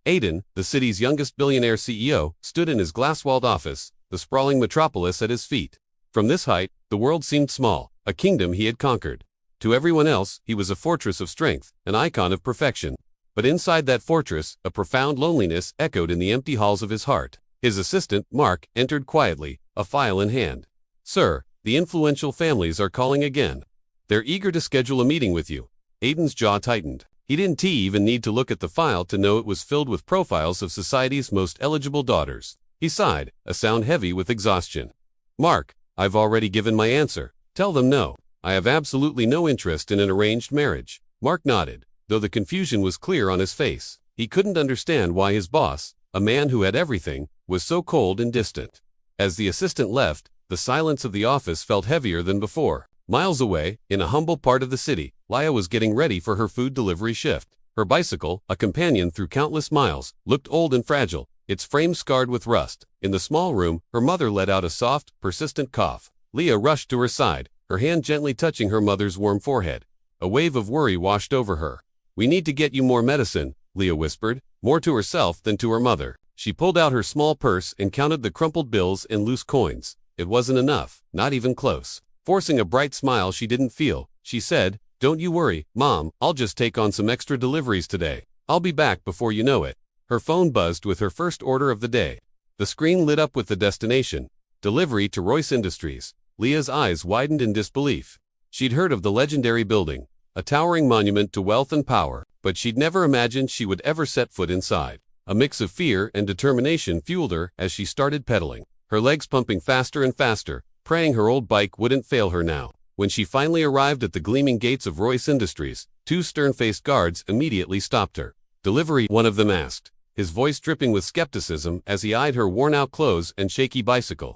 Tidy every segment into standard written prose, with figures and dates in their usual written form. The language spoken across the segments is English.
Aiden, the city's youngest billionaire CEO, stood in his glass-walled office, the sprawling metropolis at his feet. From this height, the world seemed small, a kingdom he had conquered. To everyone else, he was a fortress of strength, an icon of perfection. But inside that fortress, a profound loneliness echoed in the empty halls of his heart. His assistant, Mark, entered quietly, a file in hand. "Sir, the influential families are calling again. They're eager to schedule a meeting with you." Aiden's jaw tightened. He didn't even need to look at the file to know it was filled with profiles of society's most eligible daughters. He sighed, a sound heavy with exhaustion. "Mark, I've already given my answer. Tell them no. I have absolutely no interest in an arranged marriage." Mark nodded, though the confusion was clear on his face. He couldn't understand why his boss, a man who had everything, was so cold and distant. As the assistant left, the silence of the office felt heavier than before. Miles away, in a humble part of the city, Leah was getting ready for her food delivery shift. Her bicycle, a companion through countless miles, looked old and fragile, its frame scarred with rust. In the small room, her mother let out a soft, persistent cough. Leah rushed to her side, her hand gently touching her mother's warm forehead. A wave of worry washed over her. "We need to get you more medicine," Leah whispered, more to herself than to her mother. She pulled out her small purse and counted the crumpled bills and loose coins. It wasn't enough, not even close. Forcing a bright smile she didn't feel, she said, "Don't you worry, Mom, I'll just take on some extra deliveries today. I'll be back before you know it." Her phone buzzed with her first order of the day. The screen lit up with the destination, delivery to Royce Industries. Leah's eyes widened in disbelief. She'd heard of the legendary building, a towering monument to wealth and power, but she'd never imagined she would ever set foot inside. A mix of fear and determination fueled her as she started pedaling, her legs pumping faster and faster, praying her old bike wouldn't fail her now. When she finally arrived at the gleaming gates of Royce Industries, two stern-faced guards immediately stopped her. "Delivery," one of them asked, his voice dripping with skepticism as he eyed her worn-out clothes and shaky bicycle.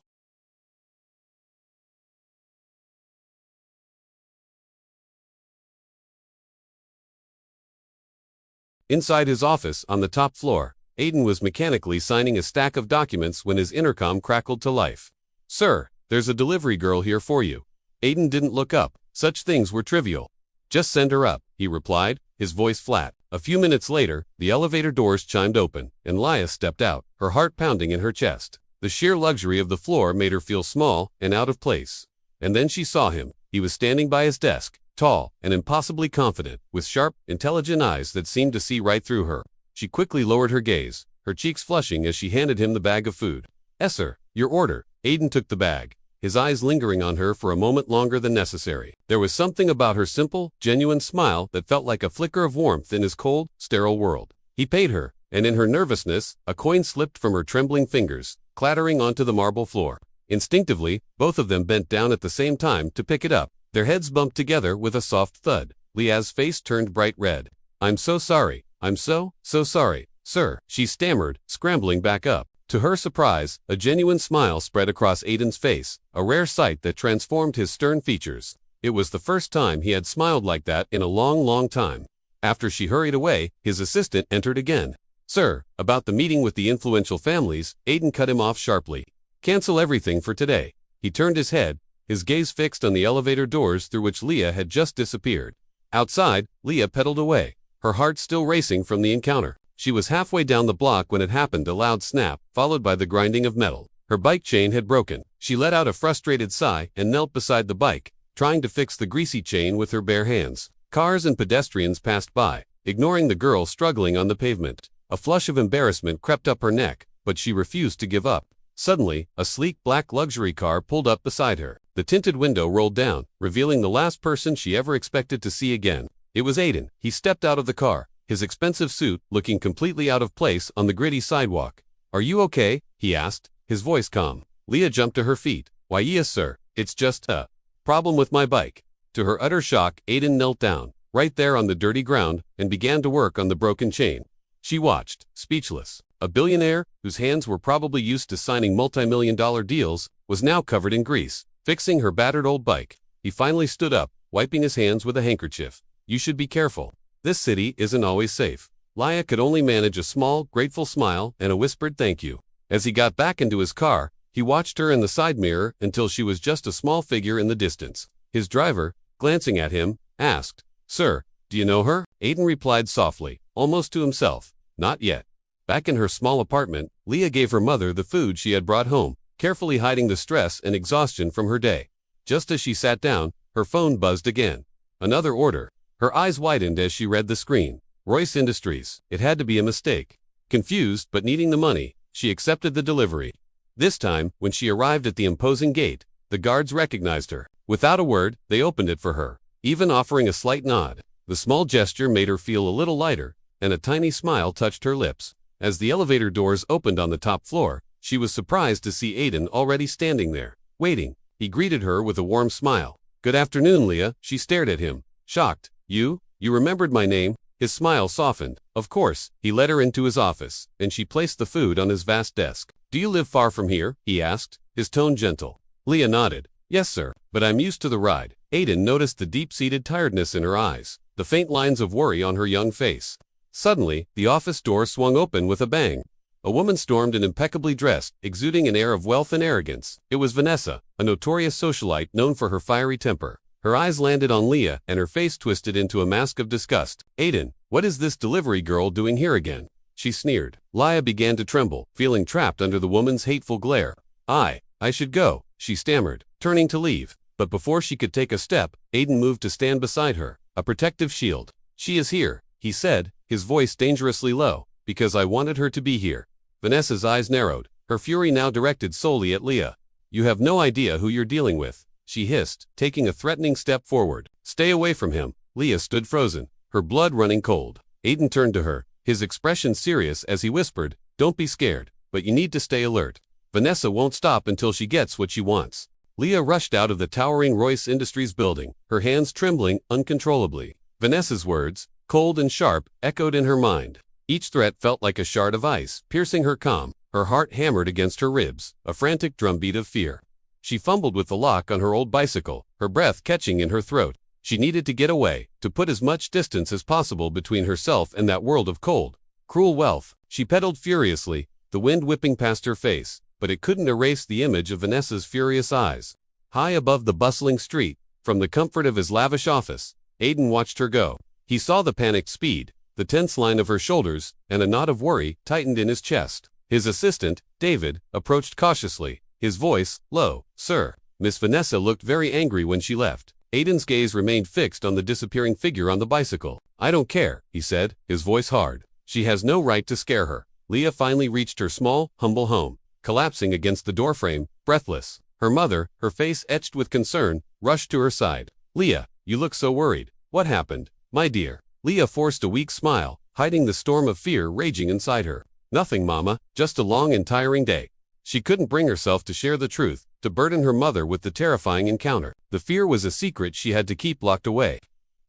Inside his office, on the top floor, Aiden was mechanically signing a stack of documents when his intercom crackled to life. "Sir, there's a delivery girl here for you." Aiden didn't look up. Such things were trivial. "Just send her up," he replied, his voice flat. A few minutes later, the elevator doors chimed open, and Leah stepped out, her heart pounding in her chest. The sheer luxury of the floor made her feel small and out of place. And then she saw him. He was standing by his desk, tall and impossibly confident, with sharp, intelligent eyes that seemed to see right through her. She quickly lowered her gaze, her cheeks flushing as she handed him the bag of food. "Yes, sir, your order." Aiden took the bag, his eyes lingering on her for a moment longer than necessary. There was something about her simple, genuine smile that felt like a flicker of warmth in his cold, sterile world. He paid her, and in her nervousness, a coin slipped from her trembling fingers, clattering onto the marble floor. Instinctively, both of them bent down at the same time to pick it up. Their heads bumped together with a soft thud. Leah's face turned bright red. "I'm so sorry. I'm so sorry, sir," she stammered, scrambling back up. To her surprise, a genuine smile spread across Aiden's face, a rare sight that transformed his stern features. It was the first time he had smiled like that in a long time. After she hurried away, his assistant entered again. "Sir, about the meeting with the influential families," Aiden cut him off sharply. "Cancel everything for today." He turned his head, his gaze fixed on the elevator doors through which Leah had just disappeared. Outside, Leah pedaled away, her heart still racing from the encounter. She was halfway down the block when it happened, a loud snap, followed by the grinding of metal. Her bike chain had broken. She let out a frustrated sigh and knelt beside the bike, trying to fix the greasy chain with her bare hands. Cars and pedestrians passed by, ignoring the girl struggling on the pavement. A flush of embarrassment crept up her neck, but she refused to give up. Suddenly, a sleek black luxury car pulled up beside her. The tinted window rolled down, revealing the last person she ever expected to see again. It was Aiden. He stepped out of the car, his expensive suit looking completely out of place on the gritty sidewalk. "Are you okay?" he asked, his voice calm. Leah jumped to her feet. "Why yes, sir. It's just a problem with my bike." To her utter shock, Aiden knelt down, right there on the dirty ground, and began to work on the broken chain. She watched, speechless. A billionaire, whose hands were probably used to signing multi-million-dollar deals, was now covered in grease, fixing her battered old bike. He finally stood up, wiping his hands with a handkerchief. "You should be careful. This city isn't always safe." Leah could only manage a small, grateful smile and a whispered thank you. As he got back into his car, he watched her in the side mirror until she was just a small figure in the distance. His driver, glancing at him, asked, "Sir, do you know her?" Aiden replied softly, almost to himself, "Not yet. Back in her small apartment, Leah gave her mother the food she had brought home, carefully hiding the stress and exhaustion from her day. Just as she sat down, her phone buzzed again. Another order. Her eyes widened as she read the screen. Royce Industries. It had to be a mistake. Confused but needing the money, she accepted the delivery. This time, when she arrived at the imposing gate, the guards recognized her. Without a word, they opened it for her, even offering a slight nod. The small gesture made her feel a little lighter, and a tiny smile touched her lips. As the elevator doors opened on the top floor, she was surprised to see Aiden already standing there, waiting. He greeted her with a warm smile. "Good afternoon, Leah." She stared at him, shocked. You remembered my name?" His smile softened. Of course. He led her into his office, and she placed the food on his vast desk. "Do you live far from here?" he asked, his tone gentle. Leah nodded. "Yes, sir, but I'm used to the ride." Aiden noticed the deep-seated tiredness in her eyes, the faint lines of worry on her young face. Suddenly, the office door swung open with a bang. A woman stormed in, impeccably dressed, exuding an air of wealth and arrogance. It was Vanessa, a notorious socialite known for her fiery temper. Her eyes landed on Leah, and her face twisted into a mask of disgust. "Aiden, what is this delivery girl doing here again?" she sneered. Leah began to tremble, feeling trapped under the woman's hateful glare. I should go," she stammered, turning to leave. But before she could take a step, Aiden moved to stand beside her, a protective shield. "She is here," he said, his voice dangerously low, "because I wanted her to be here." Vanessa's eyes narrowed, her fury now directed solely at Leah. "You have no idea who you're dealing with," she hissed, taking a threatening step forward. "Stay away from him." Leah stood frozen, her blood running cold. Aiden turned to her, his expression serious as he whispered, "Don't be scared, but you need to stay alert. Vanessa won't stop until she gets what she wants." Leah rushed out of the towering Royce Industries building, her hands trembling uncontrollably. Vanessa's words, cold and sharp, echoed in her mind. Each threat felt like a shard of ice, piercing her calm. Her heart hammered against her ribs, a frantic drumbeat of fear. She fumbled with the lock on her old bicycle, her breath catching in her throat. She needed to get away, to put as much distance as possible between herself and that world of cold, cruel wealth. She pedaled furiously, the wind whipping past her face, but it couldn't erase the image of Vanessa's furious eyes. High above the bustling street, from the comfort of his lavish office, Aiden watched her go. He saw the panicked speed, the tense line of her shoulders, and a knot of worry tightened in his chest. His assistant, David, approached cautiously, his voice low. "Sir." Miss Vanessa looked very angry when she left. Aiden's gaze remained fixed on the disappearing figure on the bicycle. "I don't care," he said, his voice hard. "She has no right to scare her." Leah finally reached her small, humble home, collapsing against the doorframe, breathless. Her mother, her face etched with concern, rushed to her side. "Leah, you look so worried. What happened, my dear?" Leah forced a weak smile, hiding the storm of fear raging inside her. "Nothing, Mama, just a long and tiring day." She couldn't bring herself to share the truth, to burden her mother with the terrifying encounter. The fear was a secret she had to keep locked away.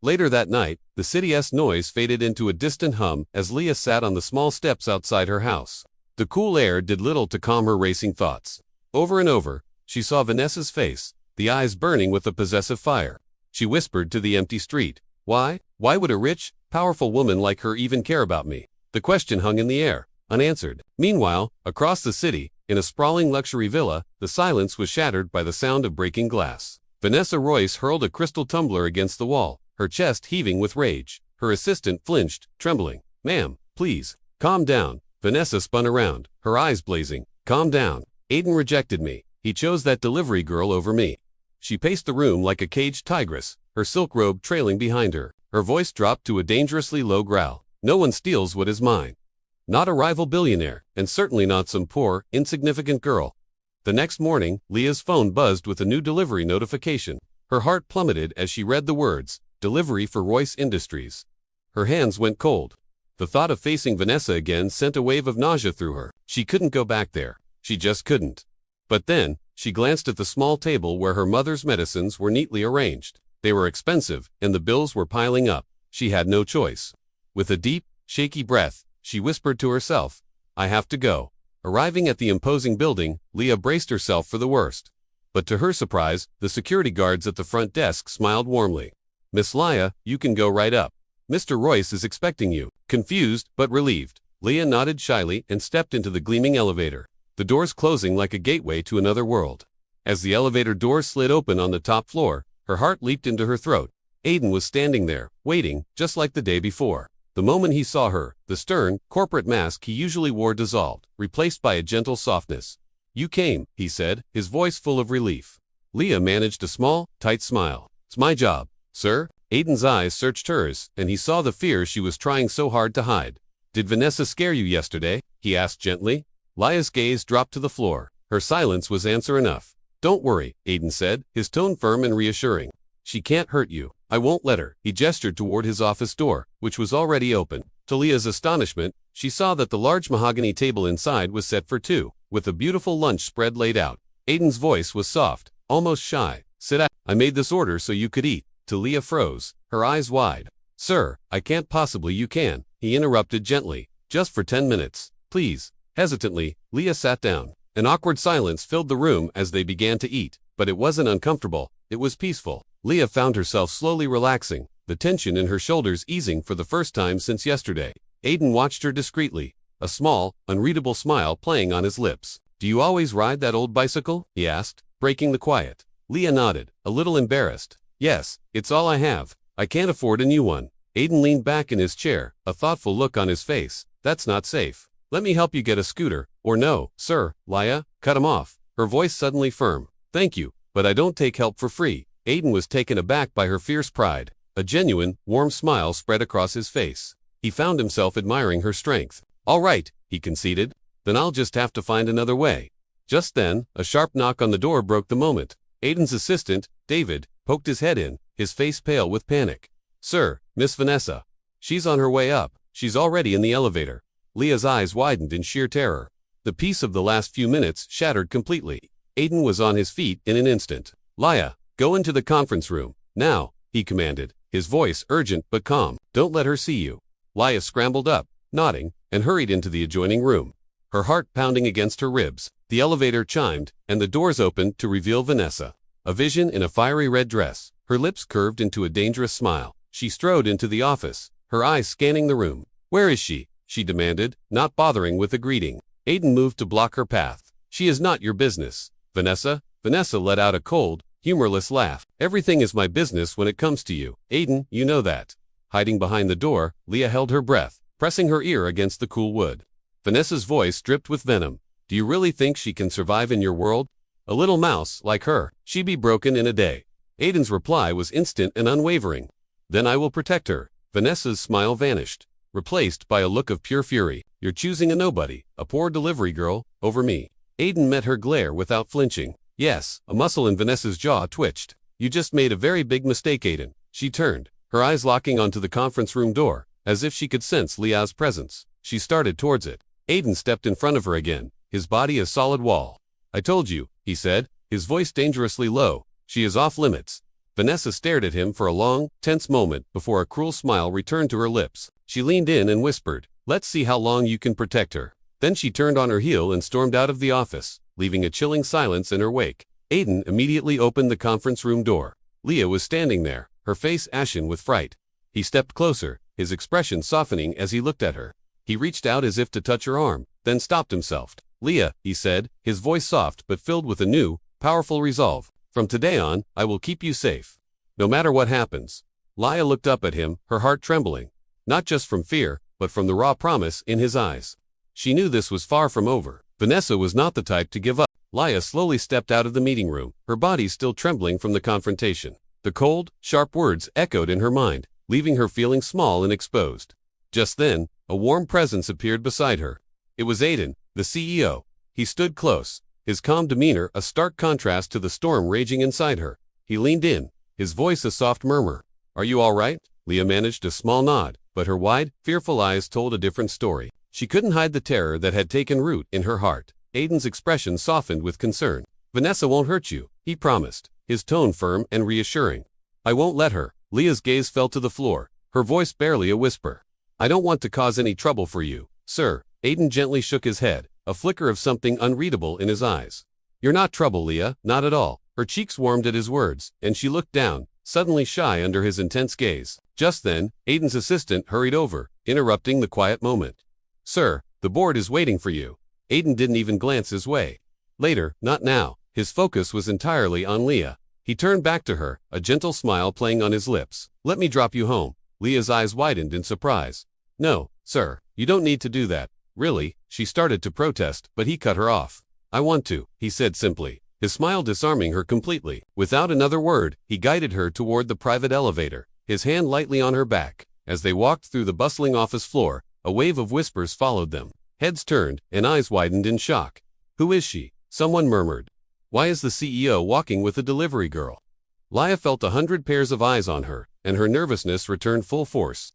Later that night, the city's noise faded into a distant hum as Leah sat on the small steps outside her house. The cool air did little to calm her racing thoughts. Over and over, she saw Vanessa's face, the eyes burning with a possessive fire. She whispered to the empty street, Why would a rich, powerful woman like her even care about me?" The question hung in the air, unanswered. Meanwhile, across the city, in a sprawling luxury villa, the silence was shattered by the sound of breaking glass. Vanessa Royce hurled a crystal tumbler against the wall, her chest heaving with rage. Her assistant flinched, trembling. "Ma'am, please, calm down." Vanessa spun around, her eyes blazing. "Calm down. Aiden rejected me. He chose that delivery girl over me." She paced the room like a caged tigress, her silk robe trailing behind her. Her voice dropped to a dangerously low growl. "No one steals what is mine. Not a rival billionaire, and certainly not some poor, insignificant girl." The next morning, Leah's phone buzzed with a new delivery notification. Her heart plummeted as she read the words, "Delivery for Royce Industries." Her hands went cold. The thought of facing Vanessa again sent a wave of nausea through her. She couldn't go back there. She just couldn't. But then, she glanced at the small table where her mother's medicines were neatly arranged. They were expensive, and the bills were piling up. She had no choice. With a deep, shaky breath, she whispered to herself, "I have to go." Arriving at the imposing building, Leah braced herself for the worst. But to her surprise, the security guards at the front desk smiled warmly. "Miss Leah, you can go right up. Mr. Royce is expecting you." Confused, but relieved, Leah nodded shyly and stepped into the gleaming elevator, the doors closing like a gateway to another world. As the elevator doors slid open on the top floor, her heart leaped into her throat. Aiden was standing there, waiting, just like the day before. The The moment he saw her, the stern, corporate mask he usually wore dissolved, replaced by a gentle softness. "You came," he said, his voice full of relief. Leah managed a small, tight smile. "It's my job, sir." Aiden's eyes searched hers, and he saw the fear she was trying so hard to hide. "Did Vanessa scare you yesterday?" he asked gently. Leah's gaze dropped to the floor. Her silence was answer enough. "Don't worry," Aiden said, his tone firm and reassuring. "She can't hurt you. I won't let her." He gestured toward his office door, which was already open. To Leah's astonishment, she saw that the large mahogany table inside was set for two, with a beautiful lunch spread laid out. Aiden's voice was soft, almost shy. "Sit down. I made this order so you could eat." To Leah froze, her eyes wide. "Sir, I can't possibly." "You can," he interrupted gently. "Just for 10 minutes, please." Hesitantly, Leah sat down. An awkward silence filled the room as they began to eat, but it wasn't uncomfortable, it was peaceful. Leah found herself slowly relaxing, the tension in her shoulders easing for the first time since yesterday. Aiden watched her discreetly, a small, unreadable smile playing on his lips. "Do you always ride that old bicycle?" he asked, breaking the quiet. Leah nodded, a little embarrassed. "Yes, it's all I have. I can't afford a new one." Aiden leaned back in his chair, a thoughtful look on his face. "That's not safe. Let me help you get a scooter." "Or no, sir." Leah cut him off, her voice suddenly firm. "Thank you, but I don't take help for free." Aiden was taken aback by her fierce pride. A genuine, warm smile spread across his face. He found himself admiring her strength. "All right," he conceded. "Then I'll just have to find another way." Just then, a sharp knock on the door broke the moment. Aiden's assistant, David, poked his head in, his face pale with panic. "Sir, Miss Vanessa. She's on her way up. She's already in the elevator." Leah's eyes widened in sheer terror. The peace of the last few minutes shattered completely. Aiden was on his feet in an instant. "Leah, go into the conference room, now," he commanded, his voice urgent but calm. "Don't let her see you." Leah scrambled up, nodding, and hurried into the adjoining room, her heart pounding against her ribs. The elevator chimed, and the doors opened to reveal Vanessa, a vision in a fiery red dress, her lips curved into a dangerous smile. She strode into the office, her eyes scanning the room. "Where is she?" she demanded, not bothering with a greeting. Aiden moved to block her path. "She is not your business, Vanessa." Vanessa let out a cold, humorless laugh. "Everything is my business when it comes to you, Aiden, you know that." Hiding behind the door, Leah held her breath, pressing her ear against the cool wood. Vanessa's voice dripped with venom. "Do you really think she can survive in your world? A little mouse like her, she'd be broken in a day." Aiden's reply was instant and unwavering. "Then I will protect her." Vanessa's smile vanished, replaced by a look of pure fury. "You're choosing a nobody, a poor delivery girl, over me." Aiden met her glare without flinching. "Yes." A muscle in Vanessa's jaw twitched. "You just made a very big mistake, Aiden." She turned, her eyes locking onto the conference room door, as if she could sense Leah's presence. She started towards it. Aiden stepped in front of her again, his body a solid wall. "I told you," he said, his voice dangerously low. "She is off limits." Vanessa stared at him for a long, tense moment before a cruel smile returned to her lips. She leaned in and whispered, "Let's see how long you can protect her." Then she turned on her heel and stormed out of the office, leaving a chilling silence in her wake. Aiden immediately opened the conference room door. Leah was standing there, her face ashen with fright. He stepped closer, his expression softening as he looked at her. He reached out as if to touch her arm, then stopped himself. "Leah," he said, his voice soft but filled with a new, powerful resolve. "From today on, I will keep you safe, no matter what happens." Leah looked up at him, her heart trembling, not just from fear, but from the raw promise in his eyes. She knew this was far from over. Vanessa was not the type to give up. Leah slowly stepped out of the meeting room, her body still trembling from the confrontation. The cold, sharp words echoed in her mind, leaving her feeling small and exposed. Just then, a warm presence appeared beside her. It was Aiden, the CEO. He stood close, his calm demeanor a stark contrast to the storm raging inside her. He leaned in, his voice a soft murmur. "Are you all right?" Leah managed a small nod, but her wide, fearful eyes told a different story. She couldn't hide the terror that had taken root in her heart. Aiden's expression softened with concern. "Vanessa won't hurt you," he promised, his tone firm and reassuring. "I won't let her." Leah's gaze fell to the floor, her voice barely a whisper. "I don't want to cause any trouble for you, sir." Aiden gently shook his head, a flicker of something unreadable in his eyes. "You're not trouble, Leah, not at all." Her cheeks warmed at his words, and she looked down, suddenly shy under his intense gaze. Just then, Aiden's assistant hurried over, interrupting the quiet moment. "Sir, the board is waiting for you." Aiden didn't even glance his way. Later, not now. His focus was entirely on Leah. He turned back to her, a gentle smile playing on his lips. "Let me drop you home." Leah's eyes widened in surprise. No, sir, you don't need to do that. Really, she started to protest, but he cut her off. I want to, he said simply, his smile disarming her completely. Without another word, he guided her toward the private elevator, his hand lightly on her back. As they walked through the bustling office floor, a wave of whispers followed them. Heads turned, and eyes widened in shock. Who is she? Someone murmured. Why is the CEO walking with a delivery girl? Leah felt 100 pairs of eyes on her, and her nervousness returned full force.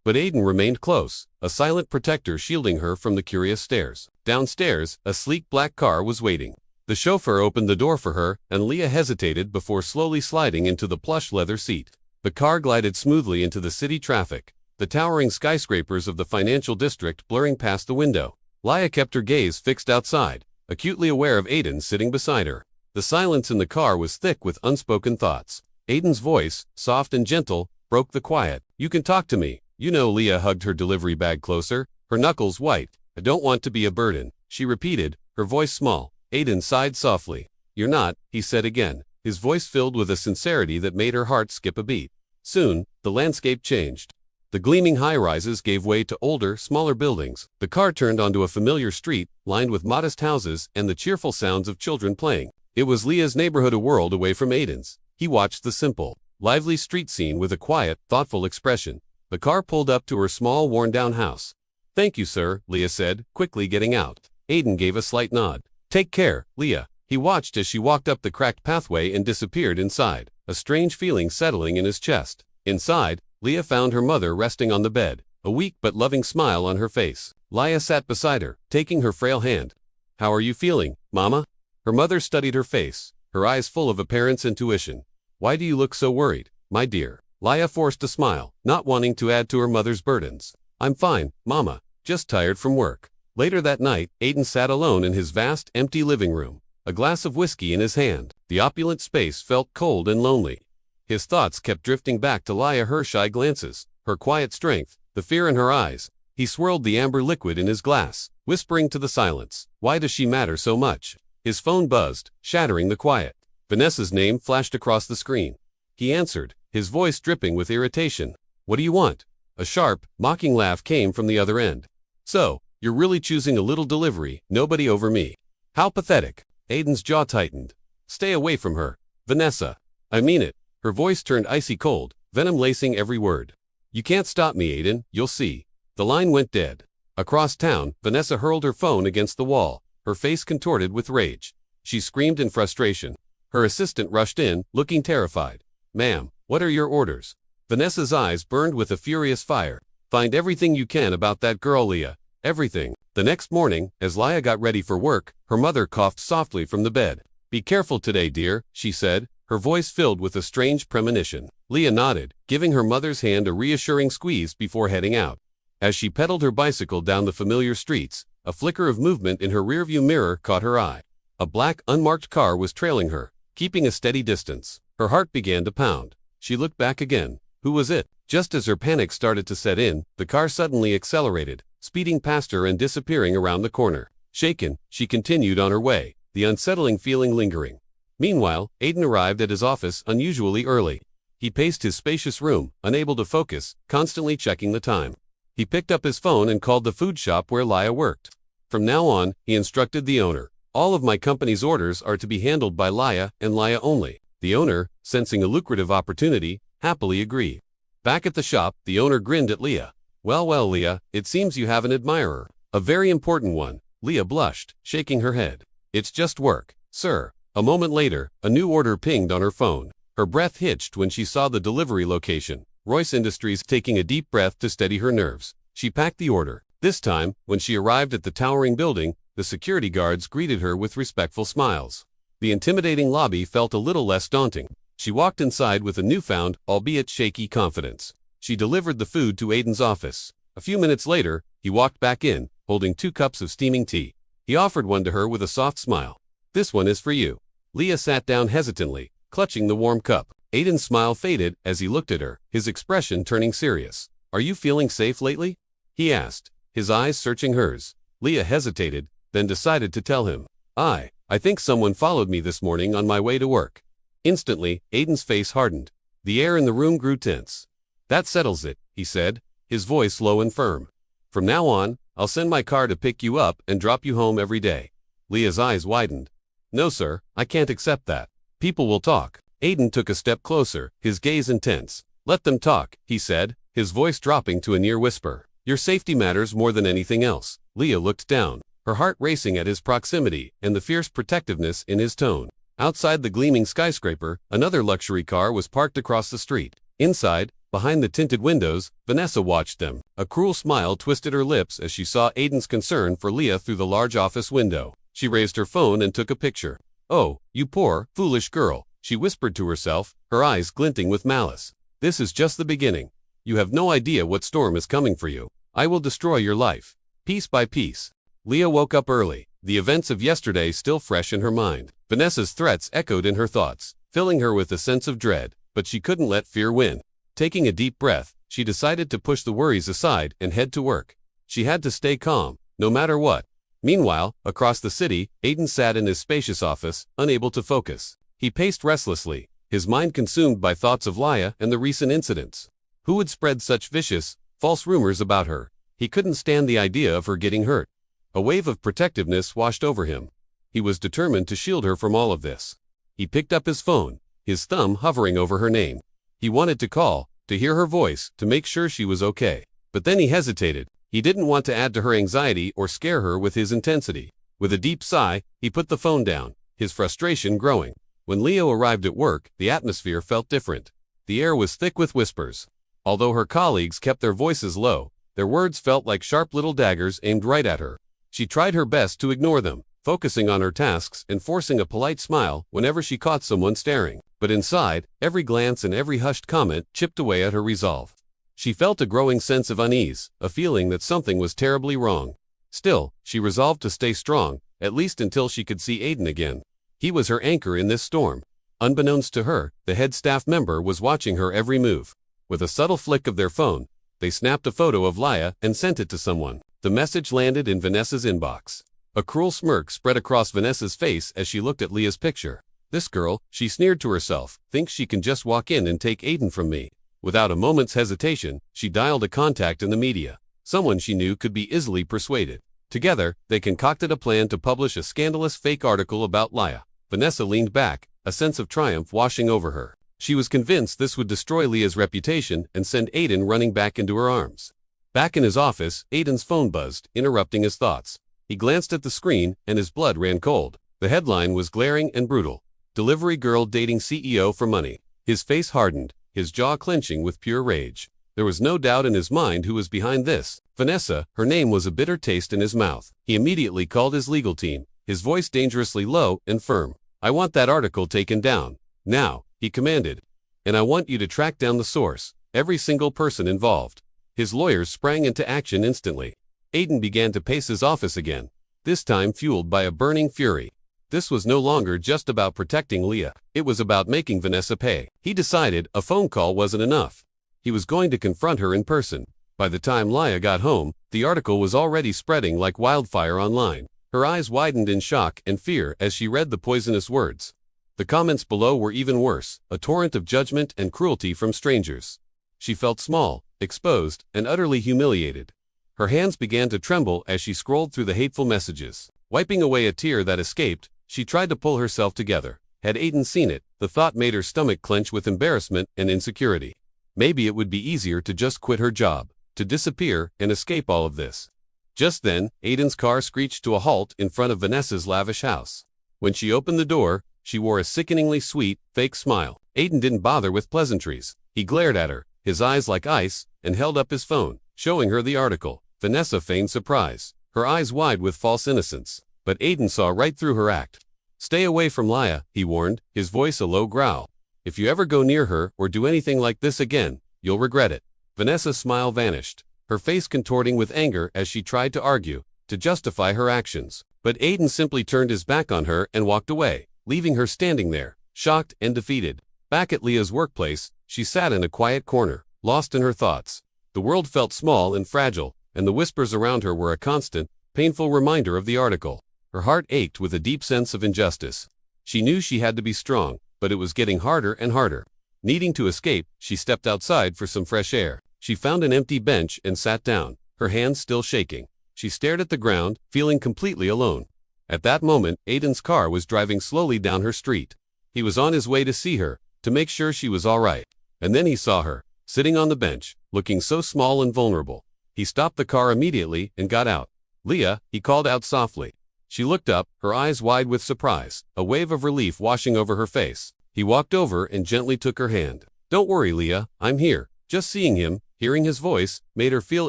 But Aiden remained close, a silent protector shielding her from the curious stares. Downstairs, a sleek black car was waiting. The chauffeur opened the door for her, and Leah hesitated before slowly sliding into the plush leather seat. The car glided smoothly into the city traffic, the towering skyscrapers of the financial district blurring past the window. Leah kept her gaze fixed outside, acutely aware of Aiden sitting beside her. The silence in the car was thick with unspoken thoughts. Aiden's voice, soft and gentle, broke the quiet. You can talk to me. You know. Leah hugged her delivery bag closer, her knuckles white. I don't want to be a burden, she repeated, her voice small. Aiden sighed softly. You're not, he said again, his voice filled with a sincerity that made her heart skip a beat. Soon, the landscape changed. The gleaming high-rises gave way to older, smaller buildings. The car turned onto a familiar street, lined with modest houses and the cheerful sounds of children playing. It was Leah's neighborhood, a world away from Aiden's. He watched the simple, lively street scene with a quiet, thoughtful expression. The car pulled up to her small, worn-down house. Thank you, sir, Leah said, quickly getting out. Aiden gave a slight nod. Take care, Leah. He watched as she walked up the cracked pathway and disappeared inside, a strange feeling settling in his chest. Inside, Leah found her mother resting on the bed, a weak but loving smile on her face. Leah sat beside her, taking her frail hand. How are you feeling, Mama? Her mother studied her face, her eyes full of a parent's intuition. Why do you look so worried, my dear? Leah forced a smile, not wanting to add to her mother's burdens. I'm fine, Mama, just tired from work. Later that night, Aiden sat alone in his vast, empty living room, a glass of whiskey in his hand. The opulent space felt cold and lonely. His thoughts kept drifting back to Leah, her shy glances, her quiet strength, the fear in her eyes. He swirled the amber liquid in his glass, whispering to the silence, why does she matter so much? His phone buzzed, shattering the quiet. Vanessa's name flashed across the screen. He answered, his voice dripping with irritation. What do you want? A sharp, mocking laugh came from the other end. So, you're really choosing a little delivery, nobody over me. How pathetic. Aiden's jaw tightened. Stay away from her, Vanessa. I mean it. Her voice turned icy cold, venom lacing every word. You can't stop me, Aiden, you'll see. The line went dead. Across town, Vanessa hurled her phone against the wall, her face contorted with rage. She screamed in frustration. Her assistant rushed in, looking terrified. Ma'am, what are your orders? Vanessa's eyes burned with a furious fire. Find everything you can about that girl, Leah. Everything. The next morning, as Leah got ready for work, her mother coughed softly from the bed. Be careful today, dear, she said, her voice filled with a strange premonition. Leah nodded, giving her mother's hand a reassuring squeeze before heading out. As she pedaled her bicycle down the familiar streets, a flicker of movement in her rearview mirror caught her eye. A black, unmarked car was trailing her, keeping a steady distance. Her heart began to pound. She looked back again. Who was it? Just as her panic started to set in, the car suddenly accelerated, speeding past her and disappearing around the corner. Shaken, she continued on her way, the unsettling feeling lingering. Meanwhile, Aiden arrived at his office unusually early. He paced his spacious room, unable to focus, constantly checking the time. He picked up his phone and called the food shop where Leah worked. From now on, he instructed the owner, all of my company's orders are to be handled by Leah and Leah only. The owner, sensing a lucrative opportunity, happily agreed. Back at the shop, the owner grinned at Leah. Well, Leah, it seems you have an admirer. A very important one. Leah blushed, shaking her head. It's just work, sir. A moment later, a new order pinged on her phone. Her breath hitched when she saw the delivery location. Royce Industries. Taking a deep breath to steady her nerves, she packed the order. This time, when she arrived at the towering building, the security guards greeted her with respectful smiles. The intimidating lobby felt a little less daunting. She walked inside with a newfound, albeit shaky, confidence. She delivered the food to Aiden's office. A few minutes later, he walked back in, holding 2 cups of steaming tea. He offered one to her with a soft smile. This one is for you. Leah sat down hesitantly, clutching the warm cup. Aiden's smile faded as he looked at her, his expression turning serious. Are you feeling safe lately? He asked, his eyes searching hers. Leah hesitated, then decided to tell him. I think someone followed me this morning on my way to work. Instantly, Aiden's face hardened. The air in the room grew tense. That settles it, he said, his voice low and firm. "From now on, I'll send my car to pick you up and drop you home every day." Leah's eyes widened. "No, sir, I can't accept that. People will talk." Aiden took a step closer, his gaze intense. "Let them talk," he said, his voice dropping to a near whisper. "Your safety matters more than anything else." Leah looked down, her heart racing at his proximity and the fierce protectiveness in his tone. Outside the gleaming skyscraper, another luxury car was parked across the street. Inside, behind the tinted windows, Vanessa watched them. A cruel smile twisted her lips as she saw Aiden's concern for Leah through the large office window. She raised her phone and took a picture. "Oh, you poor, foolish girl," she whispered to herself, her eyes glinting with malice. "This is just the beginning. You have no idea what storm is coming for you. I will destroy your life, piece by piece." Leah woke up early, the events of yesterday still fresh in her mind. Vanessa's threats echoed in her thoughts, filling her with a sense of dread, but she couldn't let fear win. Taking a deep breath, she decided to push the worries aside and head to work. She had to stay calm, no matter what. Meanwhile, across the city, Aiden sat in his spacious office, unable to focus. He paced restlessly, his mind consumed by thoughts of Leah and the recent incidents. Who would spread such vicious, false rumors about her? He couldn't stand the idea of her getting hurt. A wave of protectiveness washed over him. He was determined to shield her from all of this. He picked up his phone, his thumb hovering over her name. He wanted to call, to hear her voice, to make sure she was okay. But then he hesitated. He didn't want to add to her anxiety or scare her with his intensity. With a deep sigh, he put the phone down, his frustration growing. When Leo arrived at work, the atmosphere felt different. The air was thick with whispers. Although her colleagues kept their voices low, their words felt like sharp little daggers aimed right at her. She tried her best to ignore them, focusing on her tasks and forcing a polite smile whenever she caught someone staring. But inside, every glance and every hushed comment chipped away at her resolve. She felt a growing sense of unease, a feeling that something was terribly wrong. Still, she resolved to stay strong, at least until she could see Aiden again. He was her anchor in this storm. Unbeknownst to her, the head staff member was watching her every move. With a subtle flick of their phone, they snapped a photo of Leah and sent it to someone. The message landed in Vanessa's inbox. A cruel smirk spread across Vanessa's face as she looked at Leah's picture. "This girl," she sneered to herself, "thinks she can just walk in and take Aiden from me." Without a moment's hesitation, she dialed a contact in the media, someone she knew could be easily persuaded. Together, they concocted a plan to publish a scandalous fake article about Leah. Vanessa leaned back, a sense of triumph washing over her. She was convinced this would destroy Leah's reputation and send Aiden running back into her arms. Back in his office, Aiden's phone buzzed, interrupting his thoughts. He glanced at the screen, and his blood ran cold. The headline was glaring and brutal. "Delivery girl dating CEO for money." His face hardened, his jaw clenching with pure rage. There was no doubt in his mind who was behind this. Vanessa, her name was a bitter taste in his mouth. He immediately called his legal team, his voice dangerously low and firm. "I want that article taken down. Now," he commanded. "And I want you to track down the source, every single person involved." His lawyers sprang into action instantly. Aiden began to pace his office again, this time fueled by a burning fury. This was no longer just about protecting Leah. It was about making Vanessa pay. He decided a phone call wasn't enough. He was going to confront her in person. By the time Leah got home, the article was already spreading like wildfire online. Her eyes widened in shock and fear as she read the poisonous words. The comments below were even worse, a torrent of judgment and cruelty from strangers. She felt small, exposed, and utterly humiliated. Her hands began to tremble as she scrolled through the hateful messages. Wiping away a tear that escaped, she tried to pull herself together. Had Aiden seen it, the thought made her stomach clench with embarrassment and insecurity. Maybe it would be easier to just quit her job, to disappear and escape all of this. Just then, Aiden's car screeched to a halt in front of Vanessa's lavish house. When she opened the door, she wore a sickeningly sweet, fake smile. Aiden didn't bother with pleasantries. He glared at her, his eyes like ice, and held up his phone, showing her the article. Vanessa feigned surprise, her eyes wide with false innocence. But Aiden saw right through her act. "Stay away from Leah," he warned, his voice a low growl. "If you ever go near her or do anything like this again, you'll regret it." Vanessa's smile vanished, her face contorting with anger as she tried to argue, to justify her actions. But Aiden simply turned his back on her and walked away, leaving her standing there, shocked and defeated. Back at Leah's workplace, she sat in a quiet corner, lost in her thoughts. The world felt small and fragile, and the whispers around her were a constant, painful reminder of the article. Her heart ached with a deep sense of injustice. She knew she had to be strong, but it was getting harder and harder. Needing to escape, she stepped outside for some fresh air. She found an empty bench and sat down, her hands still shaking. She stared at the ground, feeling completely alone. At that moment, Aiden's car was driving slowly down her street. He was on his way to see her, to make sure she was all right. And then he saw her, sitting on the bench, looking so small and vulnerable. He stopped the car immediately and got out. "Leah," he called out softly. She looked up, her eyes wide with surprise, a wave of relief washing over her face. He walked over and gently took her hand. "Don't worry, Leah, I'm here." Just seeing him, hearing his voice, made her feel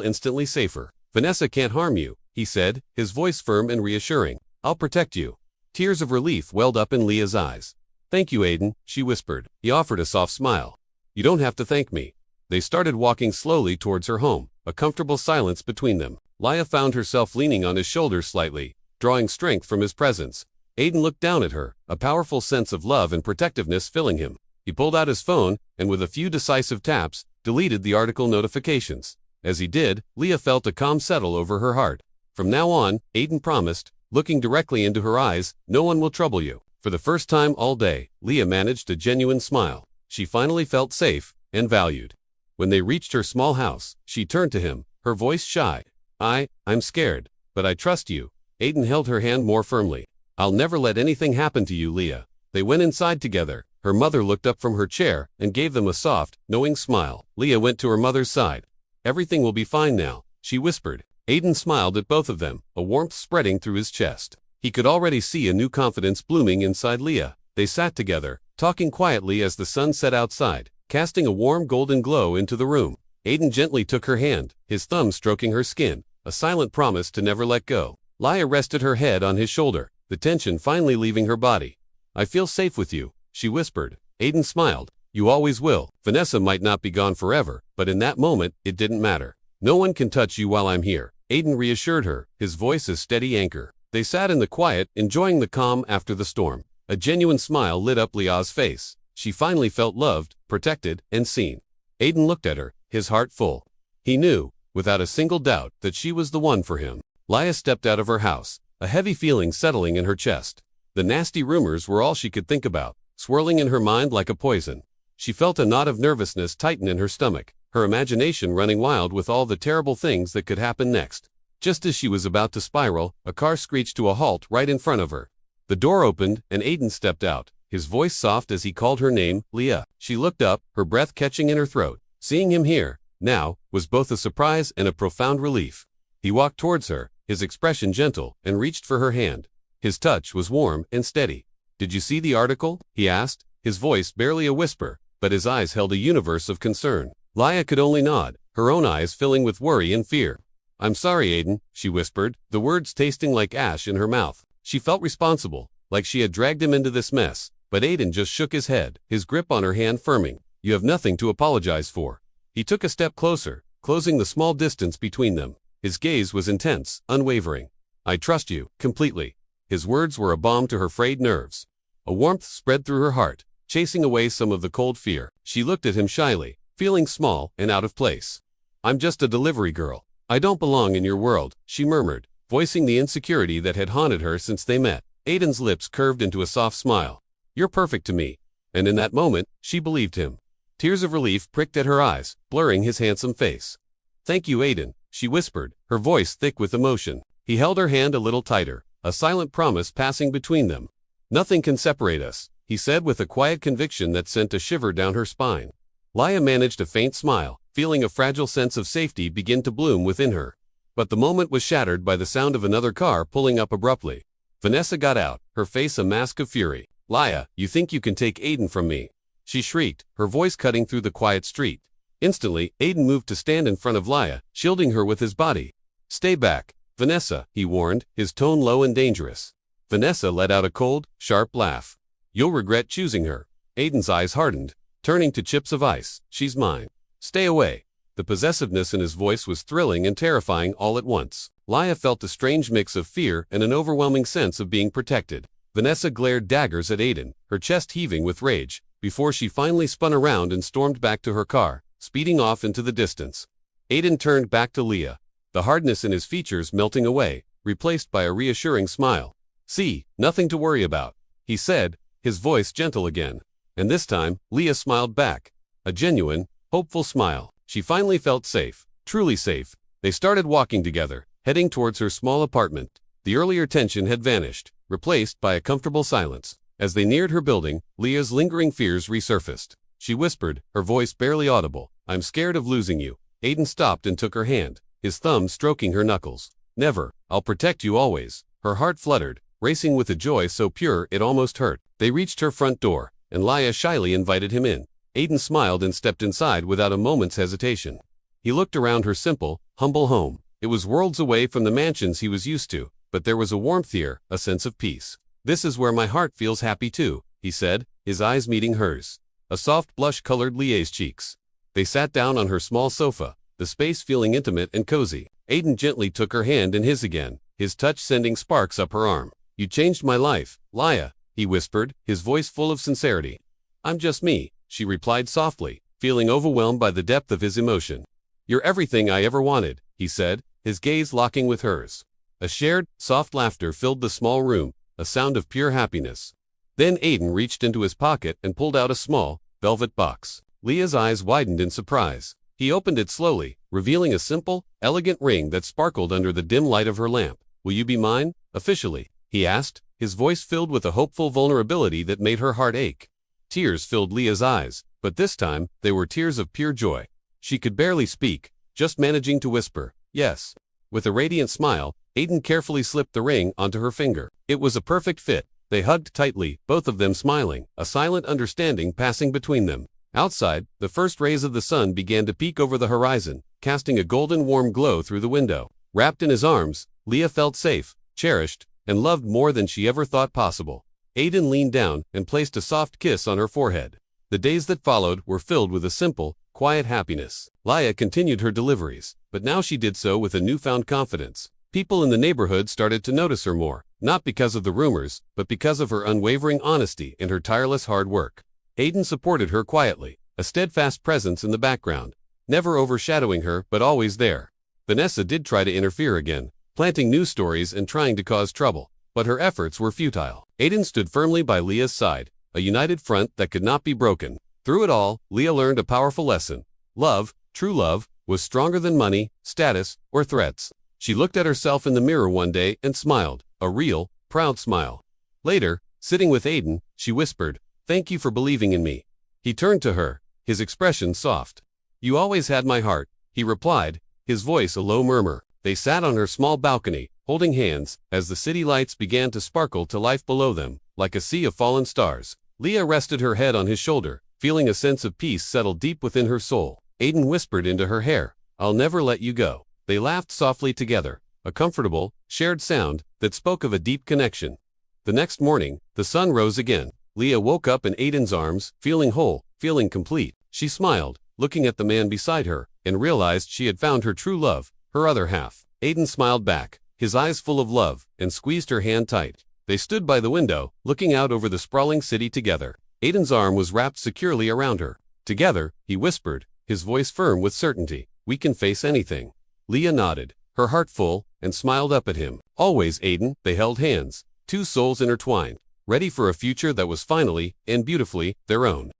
instantly safer. "Vanessa can't harm you," he said, his voice firm and reassuring. "I'll protect you." Tears of relief welled up in Leah's eyes. "Thank you, Aiden," she whispered. He offered a soft smile. "You don't have to thank me." They started walking slowly towards her home, a comfortable silence between them. Leah found herself leaning on his shoulder slightly, drawing strength from his presence. Aiden looked down at her, a powerful sense of love and protectiveness filling him. He pulled out his phone, and with a few decisive taps, deleted the article notifications. As he did, Leah felt a calm settle over her heart. "From now on," Aiden promised, looking directly into her eyes, "no one will trouble you." For the first time all day, Leah managed a genuine smile. She finally felt safe and valued. When they reached her small house, she turned to him, her voice shy. I'm scared, but I trust you." Aiden held her hand more firmly. "I'll never let anything happen to you, Leah." They went inside together. Her mother looked up from her chair and gave them a soft, knowing smile. Leah went to her mother's side. "Everything will be fine now," she whispered. Aiden smiled at both of them, a warmth spreading through his chest. He could already see a new confidence blooming inside Leah. They sat together, talking quietly as the sun set outside, casting a warm golden glow into the room. Aiden gently took her hand, his thumb stroking her skin, a silent promise to never let go. Leah rested her head on his shoulder, the tension finally leaving her body. "I feel safe with you," she whispered. Aiden smiled. "You always will." Vanessa might not be gone forever, but in that moment, it didn't matter. "No one can touch you while I'm here," Aiden reassured her, his voice a steady anchor. They sat in the quiet, enjoying the calm after the storm. A genuine smile lit up Leah's face. She finally felt loved, protected, and seen. Aiden looked at her, his heart full. He knew, without a single doubt, that she was the one for him. Leah stepped out of her house, a heavy feeling settling in her chest. The nasty rumors were all she could think about, swirling in her mind like a poison. She felt a knot of nervousness tighten in her stomach, her imagination running wild with all the terrible things that could happen next. Just as she was about to spiral, a car screeched to a halt right in front of her. The door opened, and Aiden stepped out, his voice soft as he called her name, "Leah." She looked up, her breath catching in her throat. Seeing him here, now, was both a surprise and a profound relief. He walked towards her, his expression gentle, and reached for her hand. His touch was warm and steady. "Did you see the article?" he asked, his voice barely a whisper, but his eyes held a universe of concern. Leah could only nod, her own eyes filling with worry and fear. "I'm sorry, Aiden," she whispered, the words tasting like ash in her mouth. She felt responsible, like she had dragged him into this mess, but Aiden just shook his head, his grip on her hand firming. "You have nothing to apologize for." He took a step closer, closing the small distance between them. His gaze was intense, unwavering. "I trust you, completely." His words were a balm to her frayed nerves. A warmth spread through her heart, chasing away some of the cold fear. She looked at him shyly, feeling small and out of place. "I'm just a delivery girl. I don't belong in your world," she murmured, voicing the insecurity that had haunted her since they met. Aiden's lips curved into a soft smile. "You're perfect to me." And in that moment, she believed him. Tears of relief pricked at her eyes, blurring his handsome face. "Thank you, Aiden," she whispered, her voice thick with emotion. He held her hand a little tighter, a silent promise passing between them. "Nothing can separate us," he said with a quiet conviction that sent a shiver down her spine. Leah managed a faint smile, feeling a fragile sense of safety begin to bloom within her. But the moment was shattered by the sound of another car pulling up abruptly. Vanessa got out, her face a mask of fury. "Leah, you think you can take Aiden from me?" she shrieked, her voice cutting through the quiet street. Instantly, Aiden moved to stand in front of Leah, shielding her with his body. "Stay back, Vanessa," he warned, his tone low and dangerous. Vanessa let out a cold, sharp laugh. "You'll regret choosing her." Aiden's eyes hardened, turning to chips of ice. "She's mine. Stay away." The possessiveness in his voice was thrilling and terrifying all at once. Leah felt a strange mix of fear and an overwhelming sense of being protected. Vanessa glared daggers at Aiden, her chest heaving with rage, before she finally spun around and stormed back to her car, speeding off into the distance. Aiden turned back to Leah, the hardness in his features melting away, replaced by a reassuring smile. "See, nothing to worry about," he said, his voice gentle again. And this time, Leah smiled back, a genuine, hopeful smile. She finally felt safe, truly safe. They started walking together, heading towards her small apartment. The earlier tension had vanished, replaced by a comfortable silence. As they neared her building, Leah's lingering fears resurfaced. She whispered, her voice barely audible, "I'm scared of losing you." Aiden stopped and took her hand, his thumb stroking her knuckles. "Never, I'll protect you always." Her heart fluttered, racing with a joy so pure it almost hurt. They reached her front door, and Leah shyly invited him in. Aiden smiled and stepped inside without a moment's hesitation. He looked around her simple, humble home. It was worlds away from the mansions he was used to, but there was a warmth here, a sense of peace. "This is where my heart feels happy too," he said, his eyes meeting hers. A soft blush colored Leah's cheeks. They sat down on her small sofa, the space feeling intimate and cozy. Aiden gently took her hand in his again, his touch sending sparks up her arm. "You changed my life, Leah," he whispered, his voice full of sincerity. "I'm just me," she replied softly, feeling overwhelmed by the depth of his emotion. "You're everything I ever wanted," he said, his gaze locking with hers. A shared, soft laughter filled the small room, a sound of pure happiness. Then Aiden reached into his pocket and pulled out a small, velvet box. Leah's eyes widened in surprise. He opened it slowly, revealing a simple, elegant ring that sparkled under the dim light of her lamp. "Will you be mine, officially?" he asked, his voice filled with a hopeful vulnerability that made her heart ache. Tears filled Leah's eyes, but this time, they were tears of pure joy. She could barely speak, just managing to whisper, "Yes." With a radiant smile, Aiden carefully slipped the ring onto her finger. It was a perfect fit. They hugged tightly, both of them smiling, a silent understanding passing between them. Outside, the first rays of the sun began to peek over the horizon, casting a golden warm glow through the window. Wrapped in his arms, Leah felt safe, cherished, and loved more than she ever thought possible. Aiden leaned down and placed a soft kiss on her forehead. The days that followed were filled with a simple, quiet happiness. Leah continued her deliveries, but now she did so with a newfound confidence. People in the neighborhood started to notice her more, not because of the rumors, but because of her unwavering honesty and her tireless hard work. Aiden supported her quietly, a steadfast presence in the background, never overshadowing her but always there. Vanessa did try to interfere again, planting news stories and trying to cause trouble, but her efforts were futile. Aiden stood firmly by Leah's side, a united front that could not be broken. Through it all, Leah learned a powerful lesson. Love, true love, was stronger than money, status, or threats. She looked at herself in the mirror one day and smiled, a real, proud smile. Later, sitting with Aiden, she whispered, "Thank you for believing in me." He turned to her, his expression soft. "You always had my heart," he replied, his voice a low murmur. They sat on her small balcony, holding hands, as the city lights began to sparkle to life below them, like a sea of fallen stars. Leah rested her head on his shoulder, feeling a sense of peace settle deep within her soul. Aiden whispered into her hair, "I'll never let you go." They laughed softly together, a comfortable, shared sound that spoke of a deep connection. The next morning, the sun rose again. Leah woke up in Aiden's arms, feeling whole, feeling complete. She smiled, looking at the man beside her, and realized she had found her true love, her other half. Aiden smiled back, his eyes full of love, and squeezed her hand tight. They stood by the window, looking out over the sprawling city together. Aiden's arm was wrapped securely around her. Together, he whispered, his voice firm with certainty, "We can face anything." Leah nodded, her heart full, and smiled up at him. Always, Aiden. They held hands, two souls intertwined, ready for a future that was finally, and beautifully, their own.